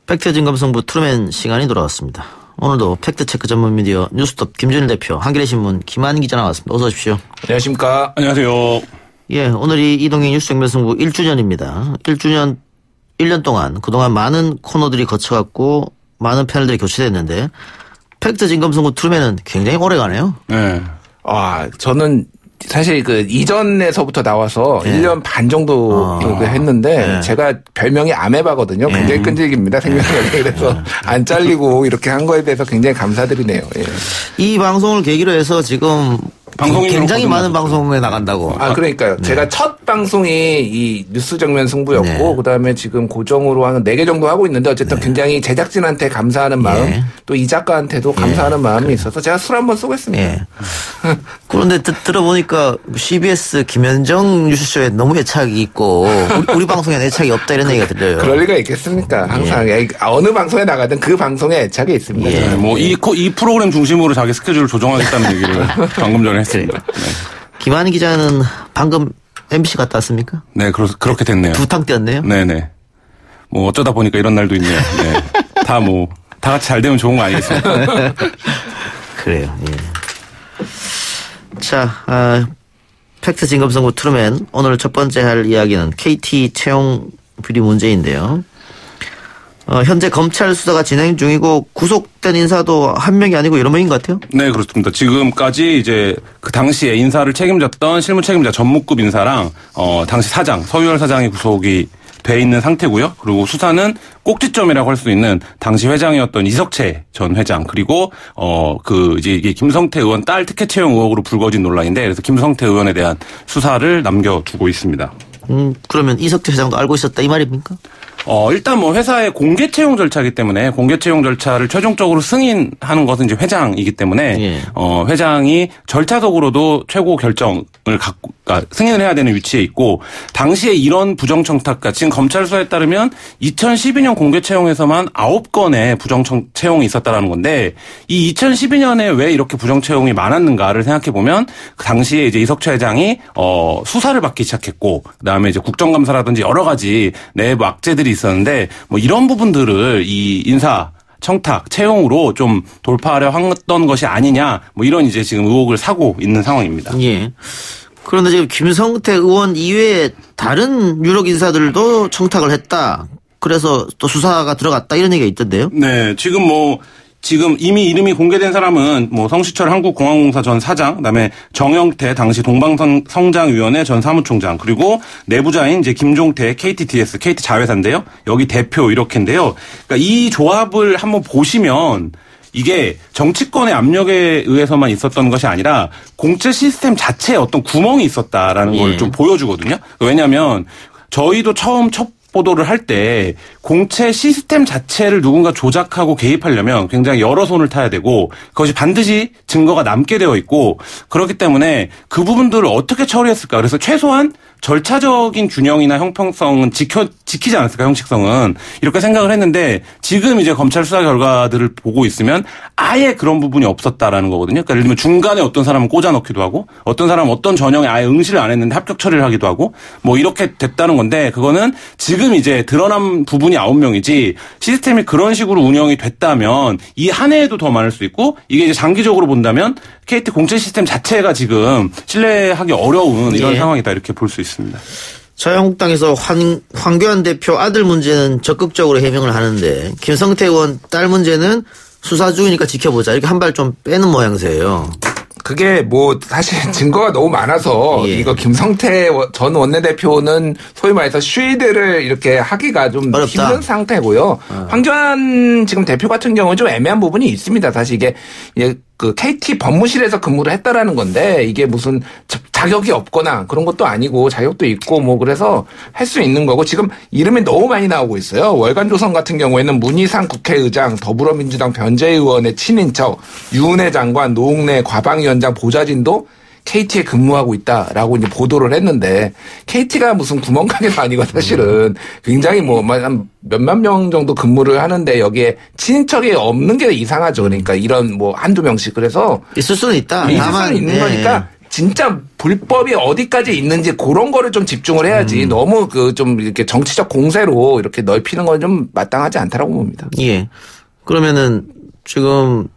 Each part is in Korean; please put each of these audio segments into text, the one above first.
팩트 진검승부 트루맨 시간이 돌아왔습니다. 오늘도 팩트체크 전문 미디어 뉴스톱 김준일 대표, 한겨레신문 김한 기자 나왔습니다. 어서 오십시오. 안녕하십니까. 안녕하세요. 예, 오늘이 이동희 뉴스 정면승부 1주년입니다. 1년 동안 그동안 많은 코너들이 거쳐갔고 많은 패널들이 교체됐는데 팩트 진검승부 트루맨은 굉장히 오래가네요. 네. 저는 사실 그 이전에서부터 나와서 1년 반 정도 했는데 제가 별명이 아메바거든요. 굉장히 끈질깁니다. 생명력이. 그래서 안 잘리고 이렇게 한 거에 대해서 굉장히 감사드리네요. 예. 이 방송을 계기로 해서 지금 굉장히 많은 방송에 나간다고. 그러니까요. 제가 첫 방송이 이 뉴스 정면 승부였고 그다음에 지금 고정으로 한 4개 정도 하고 있는데 어쨌든 굉장히 제작진한테 감사하는 마음 또 이 작가한테도 감사하는 마음이 있어서 제가 술 한번 쏘겠습니다. 그런데 들어보니까 CBS 김현정 뉴스쇼에 너무 애착이 있고 우리 방송에 애착이 없다 이런 얘기가 들려요. 그럴 리가 있겠습니까? 항상 어느 방송에 나가든 그 방송에 애착이 있습니다. 이 프로그램 중심으로 자기 스케줄을 조정하겠다는 얘기를 방금 전에 했습니다. 네. 김한 기자는 방금 MBC 갔다 왔습니까? 네, 그렇게 됐네요. 두탕 뛰었네요. 네네. 뭐 어쩌다 보니까 이런 날도 있네요. 네. 다 같이 잘 되면 좋은 거 아니겠습니까? 그래요. 예. 자, 팩트 진검승부 트루맨. 오늘 첫 번째 할 이야기는 KT 채용 비리 문제인데요. 현재 검찰 수사가 진행 중이고 구속된 인사도 한 명이 아니고 여러 명인 것 같아요? 네, 그렇습니다. 지금까지 이제 그 당시에 인사를 책임졌던 실무 책임자 전무급 인사랑 당시 사장 서유열 사장이 구속이 돼 있는 상태고요. 그리고 수사는 꼭지점이라고 할 수 있는 당시 회장이었던 이석채 전 회장 그리고 이제 이게 김성태 의원 딸 특혜 채용 의혹으로 불거진 논란인데 그래서 김성태 의원에 대한 수사를 남겨두고 있습니다. 그러면 이석채 회장도 알고 있었다 이 말입니까? 일단 뭐 회사의 공개 채용 절차이기 때문에 공개 채용 절차를 최종적으로 승인하는 것은 이제 회장이기 때문에 회장이 절차적으로도 최고 결정을 승인을 해야 되는 위치에 있고 당시에 이런 부정 청탁과 지금 검찰 수사에 따르면 2012년 공개 채용에서만 9건의 부정 채용이 있었다라는 건데 이 2012년에 왜 이렇게 부정 채용이 많았는가를 생각해 보면 그 당시에 이제 이석채 회장이 수사를 받기 시작했고 그다음에 이제 국정감사라든지 여러 가지 내부 악재들이 있었는데 뭐 이런 부분들을 이 인사 청탁 채용으로 좀 돌파하려 했던 것이 아니냐 뭐 이런 이제 지금 의혹을 사고 있는 상황입니다. 예. 그런데 지금 김성태 의원 이외에 다른 유력 인사들도 청탁을 했다. 그래서 또 수사가 들어갔다 이런 얘기가 있던데요. 네, 지금 이미 이름이 공개된 사람은 뭐 성시철 한국공항공사 전 사장, 그다음에 정영태 당시 동방성장위원회 전 사무총장, 그리고 내부자인 이제 김종태 KTDS, KT 자회사인데요. 여기 대표 이렇게인데요. 그러니까 이 조합을 한번 보시면 이게 정치권의 압력에 의해서만 있었던 것이 아니라 공채 시스템 자체에 어떤 구멍이 있었다라는 걸 좀 보여주거든요. 왜냐하면 저희도 처음 첫 보도를 할 때 공채 시스템 자체를 누군가 조작하고 개입하려면 굉장히 여러 손을 타야 되고 그것이 반드시 증거가 남게 되어 있고 그렇기 때문에 그 부분들을 어떻게 처리했을까. 그래서 최소한 절차적인 균형이나 형평성은 지키지 않았을까, 형식성은. 이렇게 생각을 했는데 지금 이제 검찰 수사 결과들을 보고 있으면 아예 그런 부분이 없었다라는 거거든요. 그러니까 예를 들면 중간에 어떤 사람은 꽂아 넣기도 하고 어떤 사람은 어떤 전형에 아예 응시를 안 했는데 합격 처리를 하기도 하고 뭐 이렇게 됐다는 건데 그거는 지금 이제 드러난 부분이 9명이지 시스템이 그런 식으로 운영이 됐다면 이 한 해에도 더 많을 수 있고 이게 이제 장기적으로 본다면 KT 공채 시스템 자체가 지금 신뢰하기 어려운 이런 상황이다 이렇게 볼 수 있습니다. 자유한국당에서 황교안 대표 아들 문제는 적극적으로 해명을 하는데 김성태 의원 딸 문제는 수사 중이니까 지켜보자 이렇게 한 발 좀 빼는 모양새예요. 그게 뭐 사실 증거가 너무 많아서 이거 김성태 전 원내대표는 소위 말해서 쉴드를 이렇게 하기가 좀 어렵다. 힘든 상태고요. 황교안 지금 대표 같은 경우는 좀 애매한 부분이 있습니다. 사실 이게 그 KT 법무실에서 근무를 했다라는 건데 이게 무슨 자격이 없거나 그런 것도 아니고 자격도 있고 뭐 그래서 할 수 있는 거고 지금 이름이 너무 많이 나오고 있어요. 월간조선 같은 경우에는 문희상 국회의장, 더불어민주당 변재의원의 친인척, 유은혜 장관, 노웅래 과방위원장 보좌진도 KT에 근무하고 있다라고 이제 보도를 했는데 KT가 무슨 구멍가게도 아니고 사실은 굉장히 뭐 한 몇만 명 정도 근무를 하는데 여기에 친인척이 없는 게 이상하죠. 그러니까 이런 뭐 한두 명씩 그래서 있을 수는 있다. 있을 수는 있는 거니까 진짜 불법이 어디까지 있는지 그런 거를 좀 집중을 해야지 너무 그 좀 이렇게 정치적 공세로 이렇게 넓히는 건 좀 마땅하지 않다라고 봅니다. 예. 그러면은 지금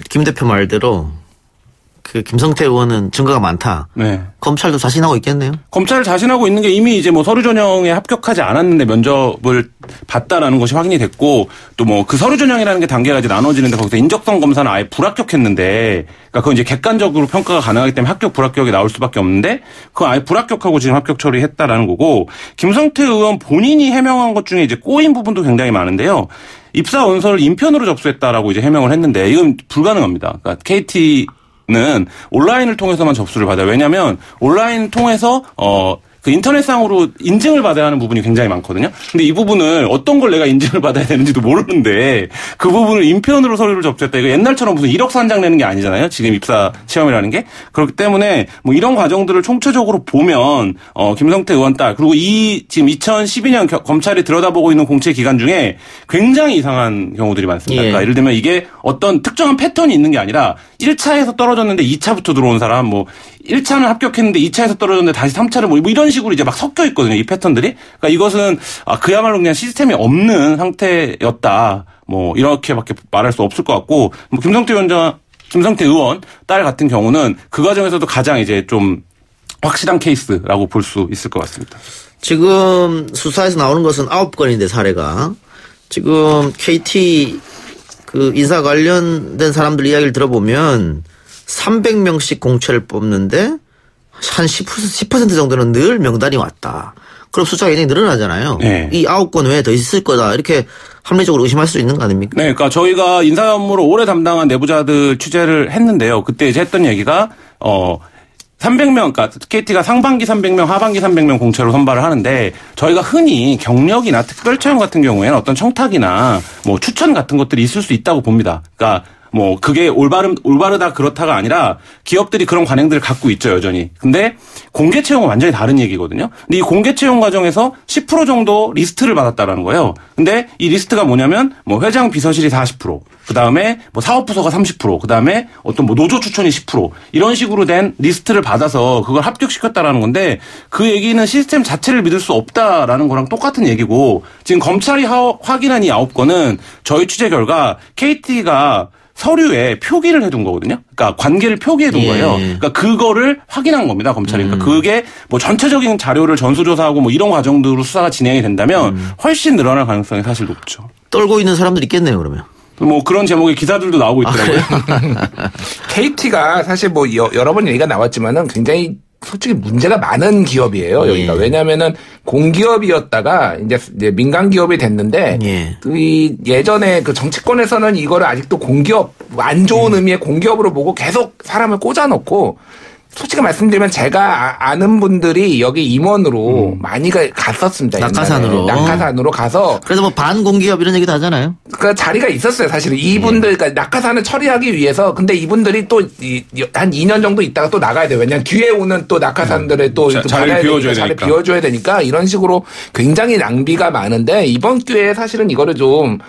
김 대표 말대로 그 김성태 의원은 증거가 많다. 네. 검찰도 자신하고 있겠네요. 검찰 자신하고 있는 게 이미 이제 뭐 서류 전형에 합격하지 않았는데 면접을 봤다라는 것이 확인이 됐고 또 뭐 그 서류 전형이라는 게 단계가 이제 나눠지는데 거기서 인적성 검사는 아예 불합격했는데 그러니까 그건 이제 객관적으로 평가가 가능하기 때문에 합격 불합격이 나올 수밖에 없는데 그거 아예 불합격하고 지금 합격 처리했다라는 거고 김성태 의원 본인이 해명한 것 중에 이제 꼬인 부분도 굉장히 많은데요. 입사 원서를 인편으로 접수했다라고 이제 해명을 했는데 이건 불가능합니다. 그러니까 KT는 온라인을 통해서만 접수를 받아요. 왜냐하면 온라인 통해서 그 인터넷상으로 인증을 받아야 하는 부분이 굉장히 많거든요. 근데 이 부분을 어떤 걸 내가 인증을 받아야 되는지도 모르는데 그 부분을 인편으로 서류를 접수했다. 이거 옛날처럼 무슨 1억서 한 장 내는 게 아니잖아요. 지금 입사 시험이라는 게. 그렇기 때문에 뭐 이런 과정들을 총체적으로 보면 김성태 의원 딸 그리고 지금 2012년 검찰이 들여다보고 있는 공채 기간 중에 굉장히 이상한 경우들이 많습니다. 예. 그러니까 예를 들면 이게 어떤 특정한 패턴이 있는 게 아니라 1차에서 떨어졌는데 2차부터 들어온 사람 뭐 1차는 합격했는데 2차에서 떨어졌는데 다시 3차를 뭐 이런 식으로 이제 막 섞여 있거든요. 이 패턴들이. 그러니까 이것은 그야말로 그냥 시스템이 없는 상태였다. 뭐 이렇게밖에 말할 수 없을 것 같고 뭐 김성태 의원 딸 같은 경우는 그 과정에서도 가장 이제 좀 확실한 케이스라고 볼 수 있을 것 같습니다. 지금 수사에서 나오는 것은 9건인데 사례가 지금 KT 그 인사 관련된 사람들 이야기를 들어보면 300명씩 공채를 뽑는데 한 10% 정도는 늘 명단이 왔다. 그럼 숫자가 굉장히 늘어나잖아요. 네. 이 9건 외에 더 있을 거다. 이렇게 합리적으로 의심할 수 있는 거 아닙니까? 네, 그러니까 저희가 인사 업무를 오래 담당한 내부자들 취재를 했는데요. 그때 이제 했던 얘기가 300명, 그러니까 KT가 상반기 300명, 하반기 300명 공채로 선발을 하는데 저희가 흔히 경력이나 특별 채용 같은 경우에는 어떤 청탁이나 뭐 추천 같은 것들이 있을 수 있다고 봅니다. 그러니까 뭐 그게 올바르다 그렇다가 아니라 기업들이 그런 관행들을 갖고 있죠, 여전히. 근데 공개 채용은 완전히 다른 얘기거든요. 근데 이 공개 채용 과정에서 10% 정도 리스트를 받았다라는 거예요. 근데 이 리스트가 뭐냐면 뭐 회장 비서실이 40%, 그다음에 뭐 사업부서가 30%, 그다음에 어떤 뭐 노조 추천이 10% 이런 식으로 된 리스트를 받아서 그걸 합격시켰다라는 건데 그 얘기는 시스템 자체를 믿을 수 없다라는 거랑 똑같은 얘기고 지금 검찰이 확인한 이 9건은 저희 취재 결과 KT가 서류에 표기를 해둔 거거든요. 그러니까 관계를 표기해둔 거예요. 그러니까 그거를 확인한 겁니다, 검찰이. 그러니까 그게 뭐 전체적인 자료를 전수조사하고 뭐 이런 과정들로 수사가 진행이 된다면 훨씬 늘어날 가능성이 사실 높죠. 떨고 있는 사람들 있겠네요, 그러면. 뭐 그런 제목의 기사들도 나오고 있더라고요. KT가 사실 뭐 여러 번 얘기가 나왔지만은 굉장히 솔직히 문제가 많은 기업이에요, 여기가. 왜냐면은 공기업이었다가 이제 민간 기업이 됐는데 이 예전에 그 정치권에서는 이거를 아직도 공기업, 안 좋은 의미의 공기업으로 보고 계속 사람을 꽂아놓고 솔직히 말씀드리면 제가 아는 분들이 여기 임원으로 많이 갔었습니다. 낙하산으로. 낙하산으로 가서. 그래서 뭐 반공기업 이런 얘기도 하잖아요. 그 자리가 있었어요, 사실은. 이분들, 그러니까 낙하산을 처리하기 위해서. 근데 이분들이 또 한 2년 정도 있다가 또 나가야 돼요. 왜냐면 뒤에 오는 또 낙하산들을 또 자리를 비워줘야 되니까 이런 식으로 굉장히 낭비가 많은데 이번 기회에 사실은 이거를 좀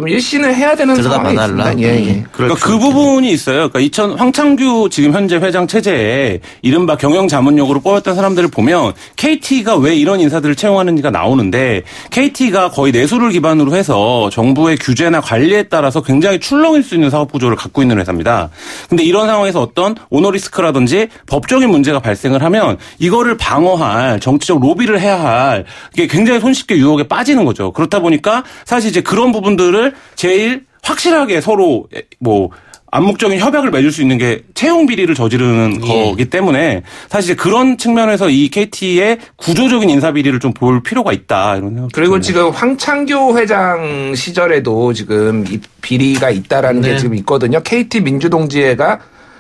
일신을 해야 되는 상황이 있습니다. 예. 그러니까 그 부분이 있어요. 그러니까 황창규 지금 현재 회장 체제에 이른바 경영 자문역으로 뽑았던 사람들을 보면 KT가 왜 이런 인사들을 채용하는지가 나오는데 KT가 거의 내수를 기반으로 해서 정부의 규제나 관리에 따라서 굉장히 출렁일 수 있는 사업 구조를 갖고 있는 회사입니다. 근데 이런 상황에서 어떤 오너리스크라든지 법적인 문제가 발생을 하면 이거를 방어할 정치적 로비를 해야 할 이게 굉장히 손쉽게 유혹에 빠지는 거죠. 그렇다 보니까 사실 이제 그런 부분들을 제일 확실하게 서로 뭐 암묵적인 협약을 맺을 수 있는 게 채용 비리를 저지르는 거기 때문에 사실 그런 측면에서 이 KT의 구조적인 인사 비리를 좀 볼 필요가 있다 이런 생각. 그리고 지금 황창규 회장 시절에도 지금 이 비리가 있다라는 게 지금 있거든요. KT 민주동지회가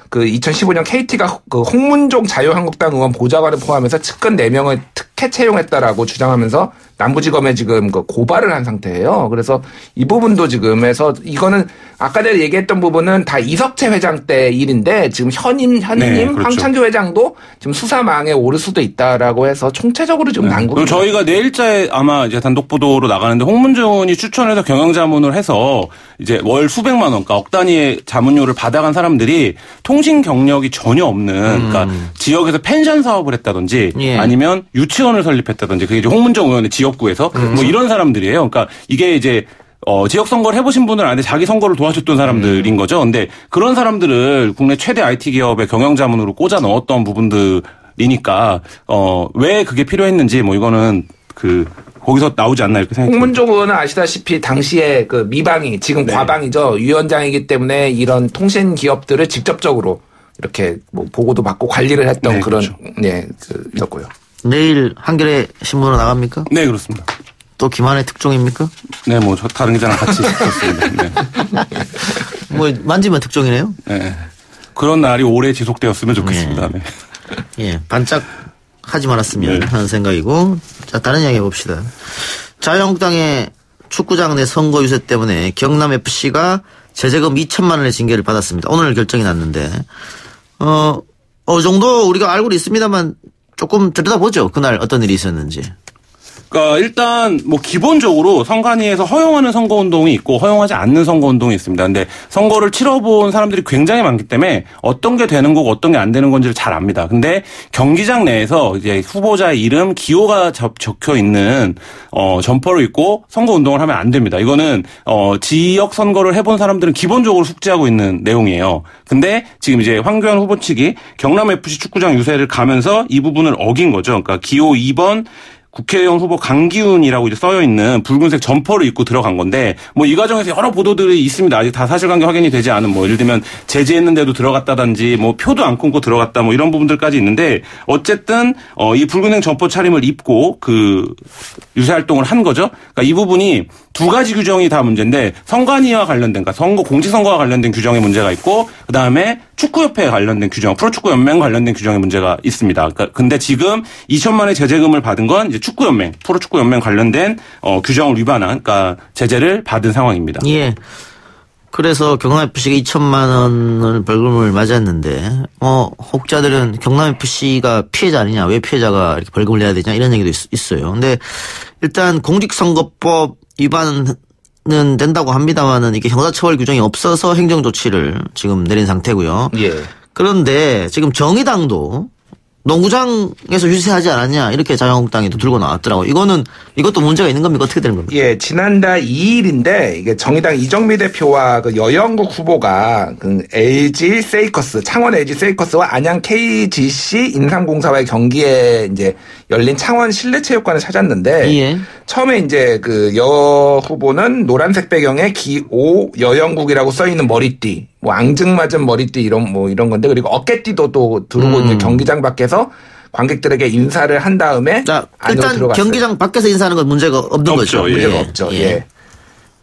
그 2015년 KT가 그 홍문종 자유한국당 의원 보좌관을 포함해서 측근 4명을 특혜 채용했다라고 주장하면서 남부지검에 지금 그 고발을 한 상태예요. 그래서 이 부분도 지금 해서 이거는 아까 전에 얘기했던 부분은 다 이석채 회장 때 일인데 지금 현임 네, 그렇죠. 황창규 회장도 지금 수사망에 오를 수도 있다라고 해서 총체적으로 지금 난국이. 저희가 내일자에 아마 이제 단독 보도로 나가는데 홍문종이 추천해서 경영자문을 해서 이제 월 수백만 원, 그러니까 억 단위의 자문료를 받아간 사람들이 통신 경력이 전혀 없는, 그러니까 지역에서 펜션 사업을 했다든지 예. 아니면 유치원을 설립했다든지 그게 이제 홍문종 의원의 지역구에서 뭐 이런 사람들이에요. 그러니까 이게 이제 지역 선거를 해보신 분들은 아는데 자기 선거를 도와줬던 사람들인 거죠. 근데 그런 사람들을 국내 최대 IT 기업의 경영자문으로 꽂아 넣었던 부분들이니까 왜 그게 필요했는지 뭐 이거는 거기서 나오지 않나 이렇게 생각합니다. 홍문종 의원은 아시다시피 당시에 그 미방이 지금 네. 과방이죠. 위원장이기 때문에 이런 통신 기업들을 직접적으로 이렇게 뭐 보고도 받고 관리를 했던 네, 그런 그렇죠. 있었고요. 내일 한겨레 신문으로 나갑니까? 네, 그렇습니다. 또 김한의 특종입니까? 네, 뭐 저 다른 기자랑 같이 있었습니다. 네. 뭐 만지면 특종이네요. 네. 그런 날이 오래 지속되었으면 좋겠습니다. 네. 예, 반짝 하지 말았으면 네. 하는 생각이고. 자, 다른 이야기 해봅시다. 자유한국당의 축구장 내 선거 유세 때문에 경남FC가 제재금 2천만 원의 징계를 받았습니다. 오늘 결정이 났는데 어느 정도 우리가 알고는 있습니다만 조금 들여다보죠. 그날 어떤 일이 있었는지. 그러니까 일단 뭐 기본적으로 선관위에서 허용하는 선거운동이 있고 허용하지 않는 선거운동이 있습니다. 근데 선거를 치러본 사람들이 굉장히 많기 때문에 어떤 게 되는 거고 어떤 게 안 되는 건지를 잘 압니다. 근데 경기장 내에서 이제 후보자의 이름, 기호가 적혀 있는 점퍼를 입고 선거운동을 하면 안 됩니다. 이거는 지역 선거를 해본 사람들은 기본적으로 숙지하고 있는 내용이에요. 근데 지금 이제 황교안 후보 측이 경남FC 축구장 유세를 가면서 이 부분을 어긴 거죠. 그러니까 기호 2번 국회의원 후보 강기훈이라고 이제 써여 있는 붉은색 점퍼를 입고 들어간 건데 뭐 이 과정에서 여러 보도들이 있습니다. 아직 다 사실관계 확인이 되지 않은 뭐 예를 들면 제지했는데도 들어갔다든지 뭐 표도 안 끊고 들어갔다 뭐 이런 부분들까지 있는데 어쨌든 이 붉은색 점퍼 차림을 입고 유세 활동을 한 거죠. 그러니까 이 부분이 두 가지 규정이 다 문제인데 선관위와 관련된, 그러니까 공직선거와 관련된 규정에 문제가 있고 그다음에 축구협회에 관련된 규정, 프로축구연맹 관련된 규정에 문제가 있습니다. 그러니까 근데 지금 2천만 원의 제재금을 받은 건 이제 축구연맹, 프로축구연맹 관련된 규정을 위반한, 그러니까 제재를 받은 상황입니다. 예. 그래서 경남FC가 2천만 원을 벌금을 맞았는데 혹자들은 경남FC가 피해자 아니냐, 왜 피해자가 이렇게 벌금을 내야 되냐 이런 얘기도 있어요. 근데 일단 공직선거법 위반은 된다고 합니다만은 이게 형사처벌 규정이 없어서 행정조치를 지금 내린 상태고요. 예. 그런데 지금 정의당도 농구장에서 유세하지 않았냐 이렇게 자유한국당이 또 들고 나왔더라고요. 이것도 문제가 있는 겁니까? 어떻게 되는 겁니까? 예, 지난달 2일인데 이게 정의당 이정미 대표와 그 여영국 후보가 그 LG 세이커스, 창원 LG 세이커스와 안양 KGC 인삼공사와의 경기에 이제 열린 창원 실내체육관을 찾았는데 예. 처음에 이제 그 여 후보는 노란색 배경에 기오 여영국이라고 써 있는 머리띠, 뭐 앙증맞은 머리띠 이런 건데, 그리고 어깨띠도 또 두르고 이제 경기장 밖에서 관객들에게 인사를 한 다음에 자, 안으로 일단 들어갔어요. 경기장 밖에서 인사하는 건 문제가 없는 없죠. 거죠. 예. 문제가 없죠. 예.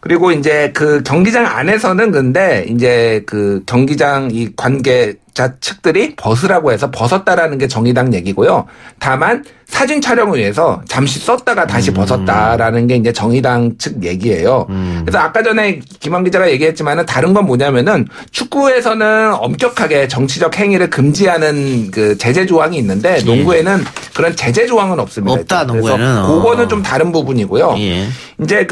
그리고 이제 그 경기장 안에서는 근데 이제 그 경기장 이 관계자 측들이 벗으라고 해서 벗었다라는 게 정의당 얘기고요. 다만 사진 촬영을 위해서 잠시 썼다가 다시 벗었다라는 게 이제 정의당 측 얘기예요. 그래서 아까 전에 김한 기자가 얘기했지만은 다른 건 뭐냐면은 축구에서는 엄격하게 정치적 행위를 금지하는 그 제재 조항이 있는데 농구에는 그런 제재 조항은 없습니다. 없다, 그래서 농구에는. 그거는 좀 다른 부분이고요. 예. 이제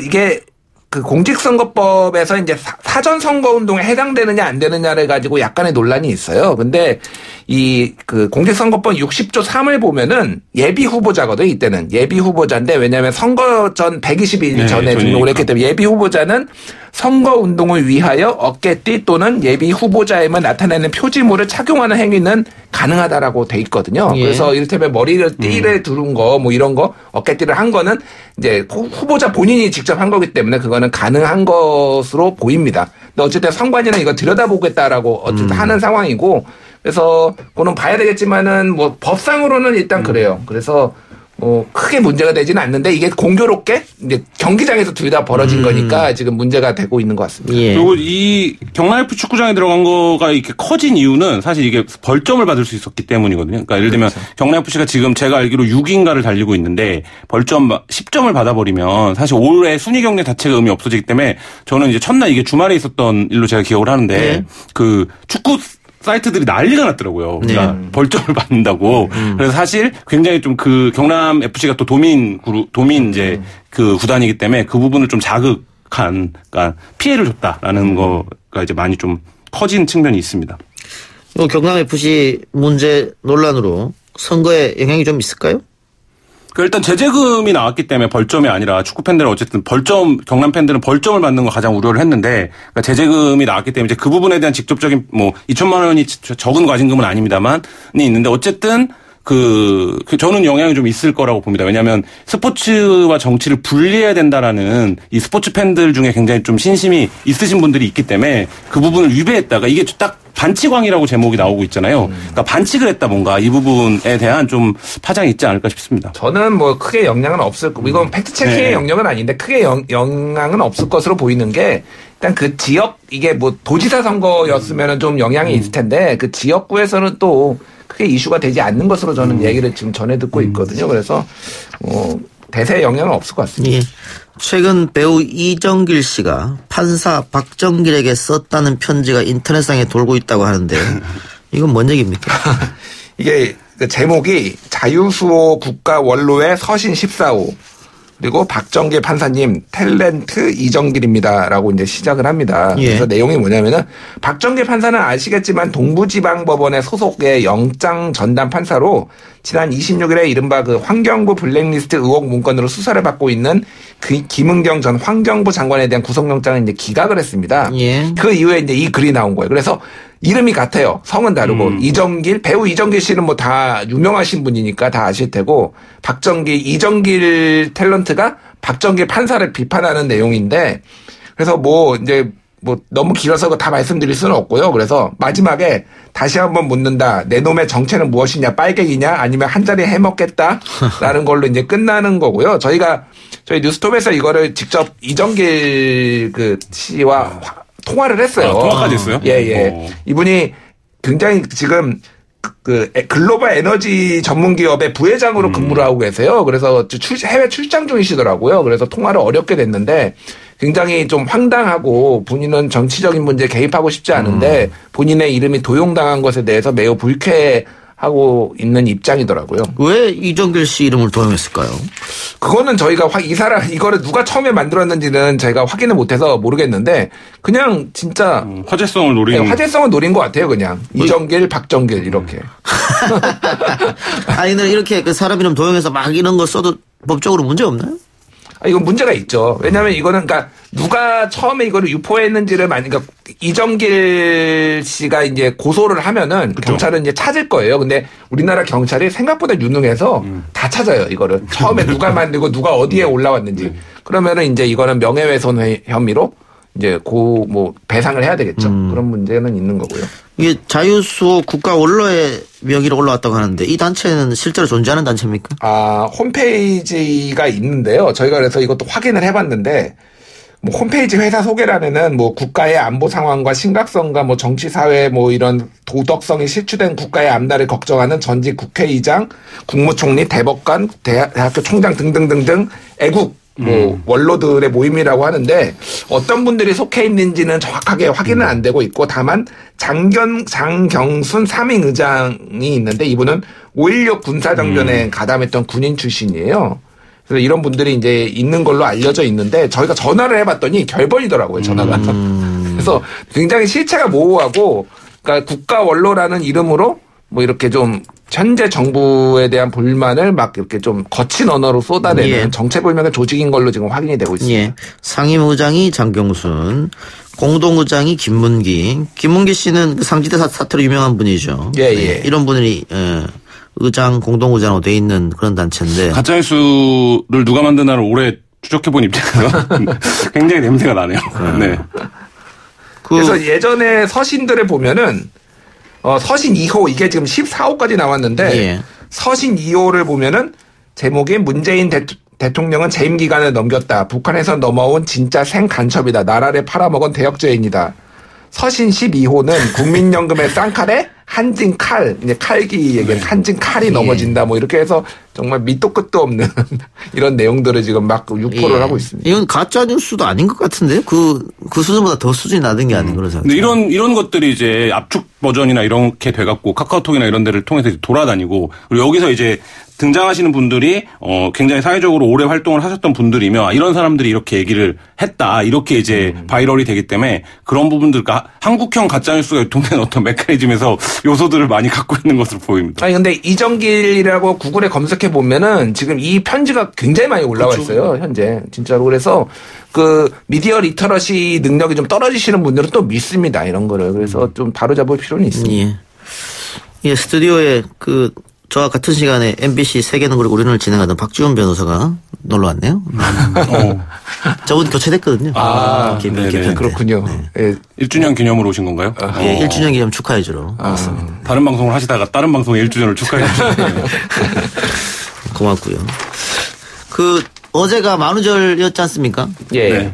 이게 그 공직선거법에서 이제 사전 선거운동에 해당되느냐 안 되느냐를 가지고 약간의 논란이 있어요. 근데 그 공직선거법 60조 3을 보면은 예비 후보자거든, 이때는. 예비 후보자인데, 왜냐하면 선거 전 120일 전에 등록을 했기 때문에 예비 후보자는 선거운동을 위하여 어깨띠 또는 예비 후보자에만 나타내는 표지물을 착용하는 행위는 가능하다라고 돼 있거든요. 예. 그래서 이를테면 머리를 띠를 두른 거, 뭐 이런 거, 어깨띠를 한 거는 이제 후보자 본인이 직접 한 거기 때문에 그거는 가능한 것으로 보입니다. 근데 어쨌든 선관위는 이거 들여다보겠다라고 어쨌든 하는 상황이고, 그래서 그거는 봐야 되겠지만은 뭐 법상으로는 일단 그래요. 그래서 크게 문제가 되지는 않는데 이게 공교롭게 이제 경기장에서 둘 다 벌어진 거니까 지금 문제가 되고 있는 것 같습니다. 예. 그리고 이 경남F 축구장에 들어간 거가 이렇게 커진 이유는 사실 이게 벌점을 받을 수 있었기 때문이거든요. 그러니까 예를 들면 그렇죠. 경남FC가 지금 제가 알기로 6인가를 달리고 있는데 벌점 10점을 받아버리면 사실 올해 순위 경쟁 자체가 의미 없어지기 때문에 저는 이제 첫날 이게 주말에 있었던 일로 제가 기억을 하는데 그 축구 사이트들이 난리가 났더라고요. 그러니까 벌점을 받는다고. 그래서 사실 굉장히 좀 그 경남 FC가 또 도민 이제 그 구단이기 때문에 그 부분을 좀 자극한, 그러니까 피해를 줬다라는 거가 이제 많이 좀 커진 측면이 있습니다. 경남 FC 문제 논란으로 선거에 영향이 좀 있을까요? 일단 제재금이 나왔기 때문에 벌점이 아니라 축구 팬들은 어쨌든 경남 팬들은 벌점을 받는 거 가장 우려를 했는데, 그러니까 제재금이 나왔기 때문에 이제 그 부분에 대한 직접적인 2천만 원이 적은 과징금은 아닙니다만이 있는데 어쨌든 저는 영향이 좀 있을 거라고 봅니다. 왜냐하면 스포츠와 정치를 분리해야 된다라는 이 스포츠 팬들 중에 굉장히 좀 신심이 있으신 분들이 있기 때문에 그 부분을 위배했다가 이게 딱 반칙왕이라고 제목이 나오고 있잖아요. 그러니까 반칙을 했다 뭔가 이 부분에 대한 좀 파장이 있지 않을까 싶습니다. 저는 크게 영향은 없을 거고 이건 팩트 체킹의 영역은 아닌데 크게 영향은 없을 것으로 보이는 게 일단 그 지역 이게 도지사 선거였으면 좀 영향이 있을 텐데 그 지역구에서는 또 크게 이슈가 되지 않는 것으로 저는 얘기를 지금 전해 듣고 있거든요. 그래서 대세 영향은 없을 것 같습니다. 예. 최근 배우 이정길 씨가 판사 박정길에게 썼다는 편지가 인터넷상에 돌고 있다고 하는데 이건 뭔 얘기입니까? 이게 제목이 자유수호 국가원로의 서신 14호 그리고 박정길 판사님 탤런트 이정길입니다라고 이제 시작을 합니다. 예. 그래서 내용이 뭐냐면은 박정길 판사는 아시겠지만 동부지방법원의 소속의 영장 전담 판사로 지난 26일에 이른바 그 환경부 블랙리스트 의혹 문건으로 수사를 받고 있는 그 김은경 전 환경부 장관에 대한 구속영장을 이제 기각을 했습니다. 예. 그 이후에 이제 이 글이 나온 거예요. 그래서 이름이 같아요. 성은 다르고 배우 이정길 씨는 다 유명하신 분이니까 다 아실 테고 이정길 탤런트가 박정길 판사를 비판하는 내용인데 그래서 이제 너무 길어서 다 말씀드릴 수는 없고요. 그래서 마지막에 다시 한번 묻는다. 내 놈의 정체는 무엇이냐? 빨갱이냐? 아니면 한 자리 해먹겠다? 라는 걸로 이제 끝나는 거고요. 저희 뉴스톱에서 이거를 직접 이정길 씨와 통화를 했어요. 통화까지 했어요? 예. 이분이 굉장히 지금 글로벌 에너지 전문 기업의 부회장으로 근무를 하고 계세요. 그래서 해외 출장 중이시더라고요. 그래서 통화를 어렵게 됐는데 굉장히 좀 황당하고 본인은 정치적인 문제에 개입하고 싶지 않은데 본인의 이름이 도용당한 것에 대해서 매우 불쾌하고 있는 입장이더라고요. 왜 이정길 씨 이름을 도용했을까요? 그거는 저희가 이거를 누가 처음에 만들었는지는 저희가 확인을 못해서 모르겠는데 그냥 진짜 화제성을 노린 것 같아요. 그냥 이정길, 박정길 이렇게. 아니 이렇게 사람 이름 도용해서 막 이런 거 써도 법적으로 문제 없나요? 이건 문제가 있죠. 왜냐하면 이거는 누가 처음에 이거를 유포했는지를 그러니까 이정길 씨가 이제 고소를 하면은 그렇죠. 경찰은 이제 찾을 거예요. 근데 우리나라 경찰이 생각보다 유능해서 다 찾아요. 이거를 처음에 누가 만들고 누가 어디에 올라왔는지. 그러면은 이제 이거는 명예훼손 혐의로 이제 배상을 해야 되겠죠. 그런 문제는 있는 거고요. 이게 자유수호 국가원로의 명의로 올라왔다고 하는데 이 단체는 실제로 존재하는 단체입니까? 홈페이지가 있는데요. 저희가 그래서 이것도 확인을 해봤는데 홈페이지 회사 소개란에는 국가의 안보 상황과 심각성과 정치 사회 이런 도덕성이 실추된 국가의 앞날을 걱정하는 전직 국회의장, 국무총리, 대법관, 대학교 총장 등등등등 애국 원로들의 모임이라고 하는데 어떤 분들이 속해 있는지는 정확하게 확인은 안 되고 있고 다만 장경순 3인 의장이 있는데 이분은 5.16 군사정변에 가담했던 군인 출신이에요. 그래서 이런 분들이 이제 있는 걸로 알려져 있는데 저희가 전화를 해봤더니 결번이더라고요, 전화가. 그래서 굉장히 실체가 모호하고 그러니까 국가원로라는 이름으로 이렇게 좀 현재 정부에 대한 불만을 막 이렇게 좀 거친 언어로 쏟아내는 정체불명의 조직인 걸로 지금 확인이 되고 있습니다. 예. 상임의장이 장경순, 공동의장이 김문기 씨는 상지대 사태로 유명한 분이죠. 예. 이런 분이 의장, 공동의장으로 돼 있는 그런 단체인데 가짜뉴스를 누가 만드나를 오래 추적해본 입장에서 굉장히 냄새가 나네요. 네. 그래서 예전에 서신들을 보면은 서신 2호 이게 지금 14호까지 나왔는데 서신 2호를 보면은 제목이 문재인 대통령은 재임 기간을 넘겼다. 북한에서 넘어온 진짜 생간첩이다. 나라를 팔아먹은 대역죄인이다. 서신 12호는 국민연금의 쌍칼에 한진 칼, 이제 칼기 얘기는 한진 칼이 넘어진다. 뭐 이렇게 해서 정말 밑도 끝도 없는 이런 내용들을 지금 막 유포를 하고 있습니다. 이건 가짜 뉴스도 아닌 것 같은데요? 그 수준보다 더 수준이 낮은 게 아닌 거라서. 근데 이런 것들이 이제 압축 버전이나 이렇게 돼갖고 카카오톡이나 이런 데를 통해서 이제 돌아다니고, 그리고 여기서 이제 등장하시는 분들이 굉장히 사회적으로 오래 활동을 하셨던 분들이며 이런 사람들이 이렇게 얘기를 했다, 이렇게 이제 바이럴이 되기 때문에 그런 부분들과 한국형 가짜뉴스가 유통되는 어떤 메커니즘에서 요소들을 많이 갖고 있는 것으로 보입니다. 아니 근데 이정길이라고 구글에 검색해 보면은 지금 이 편지가 굉장히 많이 올라와 있어요. 현재 진짜로. 그래서 그 미디어 리터러시 능력이 좀 떨어지시는 분들은 또 믿습니다, 이런 거를. 그래서 좀 바로잡을 필요는 있습니다. 예, 스튜디오에 저와 같은 시간에 MBC 세계는 그리고 우리는 진행하던 박지원 변호사가 놀러 왔네요. 저분 교체됐거든요. 네, 그렇군요. 네. 1주년 기념으로 오신 건가요? 예, 1주년 기념 축하해주러 왔습니다. 다른 방송을 하시다가 다른 방송의 1주년을 축하해 주셨네요. 고맙고요. 어제가 만우절이었지 않습니까? 예. 네.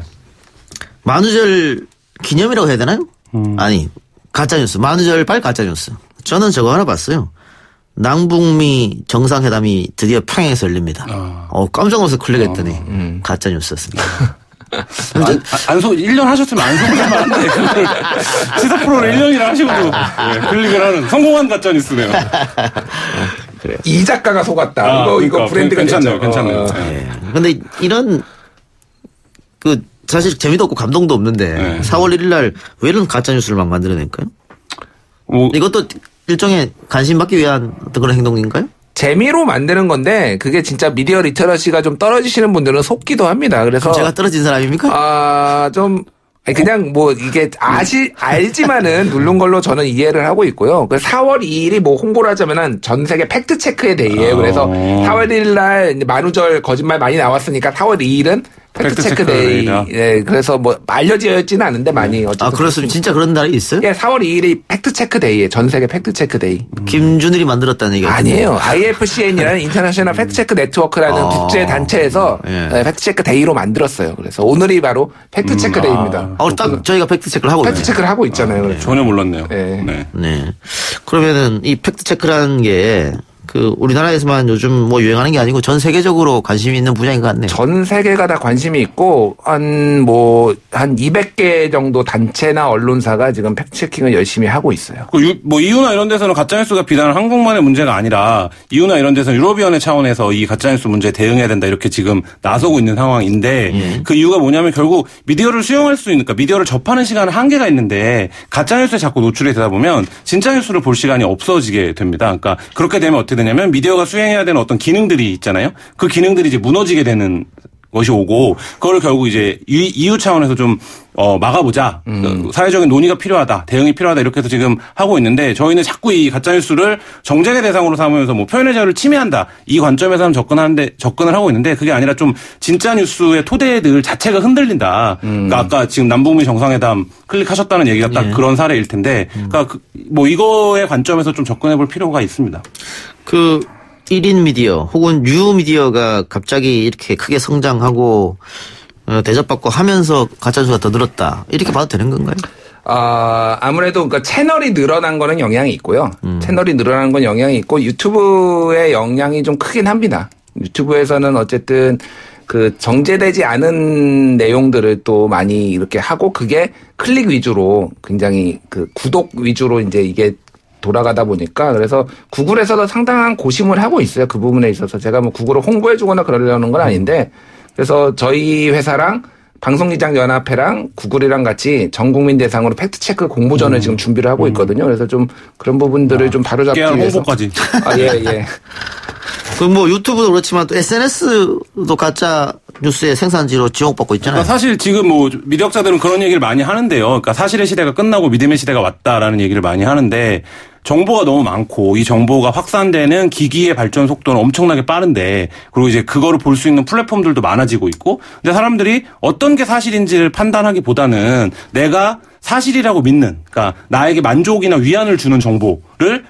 만우절 기념이라고 해야 되나요? 아니, 가짜뉴스. 만우절발 가짜뉴스. 저는 저거 하나 봤어요. 남북미 정상회담이 드디어 평양에서 열립니다. 깜짝 놀라서 클릭했더니 가짜뉴스였습니다. 1년 하셨으면 안 속으실만 한데, 그걸 시사 프로를 1년이나 하시고도 클릭을 하는 성공한 가짜뉴스네요. 그래요. 이 작가가 속았다. 이거 브랜드가 괜찮네요. 됐죠. 괜찮네요. 네. 근데 이런 사실 재미도 없고 감동도 없는데 4월 1일 날 왜 이런 가짜뉴스를 막 만들어낼까요? 이것도 일종의 관심 받기 위한 어떤 그런 행동인가요? 재미로 만드는 건데 그게 진짜 미디어 리터러시가 좀 떨어지시는 분들은 속기도 합니다. 그래서 제가 떨어진 사람입니까? 그냥 뭐 이게 알지만은 누른 걸로 저는 이해를 하고 있고요. 4월 2일이 뭐 홍보를 하자면은 전 세계 팩트 체크의 데이예요. 그래서 4월 1일 날 만우절 거짓말 많이 나왔으니까 4월 2일은 팩트 체크 데이. 예, 그래서 뭐 알려져 있지는 않은데 많이 어쨌든. 그렇습니다. 진짜 그런 날이 있어요? 예, 4월 2일이 팩트 체크 데이예요. 전 세계 팩트 체크 데이. 김준일이 만들었다는 얘기가 아니에요. IFCN이라는 인터내셔널 팩트 체크 네트워크라는 국제 단체에서 팩트 체크 데이로 만들었어요. 그래서 오늘이 바로 팩트 체크 데이입니다. 딱 저희가 팩트 체크를 하고 팩트 체크를 하고 있잖아요. 네. 전혀 몰랐네요. 네. 그러면은 이 팩트 체크라는 게 우리나라에서만 요즘 뭐 유행하는 게 아니고 전 세계적으로 관심이 있는 분야인 것 같네요. 전 세계가 다 관심이 있고 한 200개 정도 단체나 언론사가 지금 팩트체킹을 열심히 하고 있어요. 뭐 이유나 이런 데서는 가짜뉴스가 비단 한국만의 문제가 아니라 이유나 이런 데서는 유럽위원회 차원에서 이 가짜뉴스 문제에 대응해야 된다, 이렇게 지금 나서고 있는 상황인데 그 이유가 뭐냐면 결국 미디어를 수용할 수 있는, 그러니까 미디어를 접하는 시간은 한계가 있는데 가짜뉴스에 자꾸 노출이 되다 보면 진짜 뉴스를 볼 시간이 없어지게 됩니다. 그러니까 그렇게 되면 어떻게 되냐면 미디어가 수행해야 되는 어떤 기능들이 있잖아요. 그 기능들이 이제 무너지게 되는 것이 오고, 그걸 결국 이제 EU 차원에서 좀 막아보자. 사회적인 논의가 필요하다, 대응이 필요하다, 이렇게 해서 지금 하고 있는데, 저희는 자꾸 이 가짜뉴스를 정쟁의 대상으로 삼으면서 뭐 표현의 자유를 침해한다, 이 관점에서는 접근을 하고 있는데, 그게 아니라 좀 진짜 뉴스의 토대들 자체가 흔들린다. 그러니까 아까 지금 남북미 정상회담 클릭하셨다는 얘기가 딱 그런 사례일 텐데, 그러니까 뭐 이거의 관점에서 좀 접근해볼 필요가 있습니다. 1인 미디어 혹은 뉴 미디어가 갑자기 이렇게 크게 성장하고 대접받고 하면서 가짜뉴스가 더 늘었다, 이렇게 봐도 되는 건가요? 아무래도 그러니까 채널이 늘어난 거는 영향이 있고요. 채널이 늘어난 건 영향이 있고 유튜브의 영향이 좀 크긴 합니다. 유튜브에서는 어쨌든 정제되지 않은 내용들을 또 많이 이렇게 하고, 그게 클릭 위주로 굉장히 구독 위주로 이제 이게 돌아가다 보니까, 그래서 구글에서도 상당한 고심을 하고 있어요. 그 부분에 있어서 제가 뭐 구글을 홍보해주거나 그러려는 건 아닌데, 그래서 저희 회사랑 방송기자연합회랑 구글이랑 같이 전 국민 대상으로 팩트체크 공모전을 지금 준비를 하고 있거든요. 그래서 좀 그런 부분들을 좀 바로잡기 위해서. 홍보까지. 예. 뭐 유튜브도 그렇지만 또 SNS도 가짜 뉴스의 생산지로 지목받고 있잖아요. 그러니까 사실 지금 뭐 미디어학자들은 그런 얘기를 많이 하는데요. 그러니까 사실의 시대가 끝나고 믿음의 시대가 왔다라는 얘기를 많이 하는데, 정보가 너무 많고 이 정보가 확산되는 기기의 발전 속도는 엄청나게 빠른데, 그리고 이제 그거를 볼 수 있는 플랫폼들도 많아지고 있고, 근데 사람들이 어떤 게 사실인지를 판단하기보다는 내가 사실이라고 믿는, 그러니까 나에게 만족이나 위안을 주는 정보를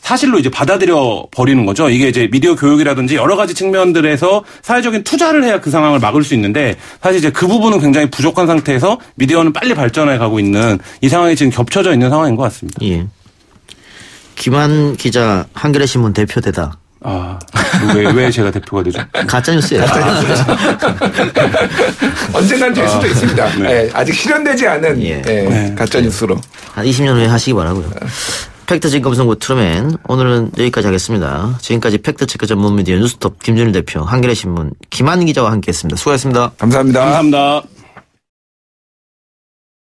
사실로 이제 받아들여 버리는 거죠. 이게 이제 미디어 교육이라든지 여러 가지 측면들에서 사회적인 투자를 해야 그 상황을 막을 수 있는데 사실 이제 그 부분은 굉장히 부족한 상태에서 미디어는 빨리 발전해 가고 있는 이 상황이 지금 겹쳐져 있는 상황인 것 같습니다. 예. 김한 기자 한겨레 신문 대표되다. 아, 왜 제가 대표가 되죠? 가짜뉴스예요. 언젠간 될 수도 있습니다. 네. 예, 아직 실현되지 않은 예. 예, 가짜뉴스로. 한 20년 후에 하시기 바라고요. 팩트 진검승부 트루맨 오늘은 여기까지 하겠습니다. 지금까지 팩트체크 전문 미디어 뉴스톱 김준일 대표 한겨레 신문 김한 기자와 함께했습니다. 수고하셨습니다. 감사합니다. 감사합니다.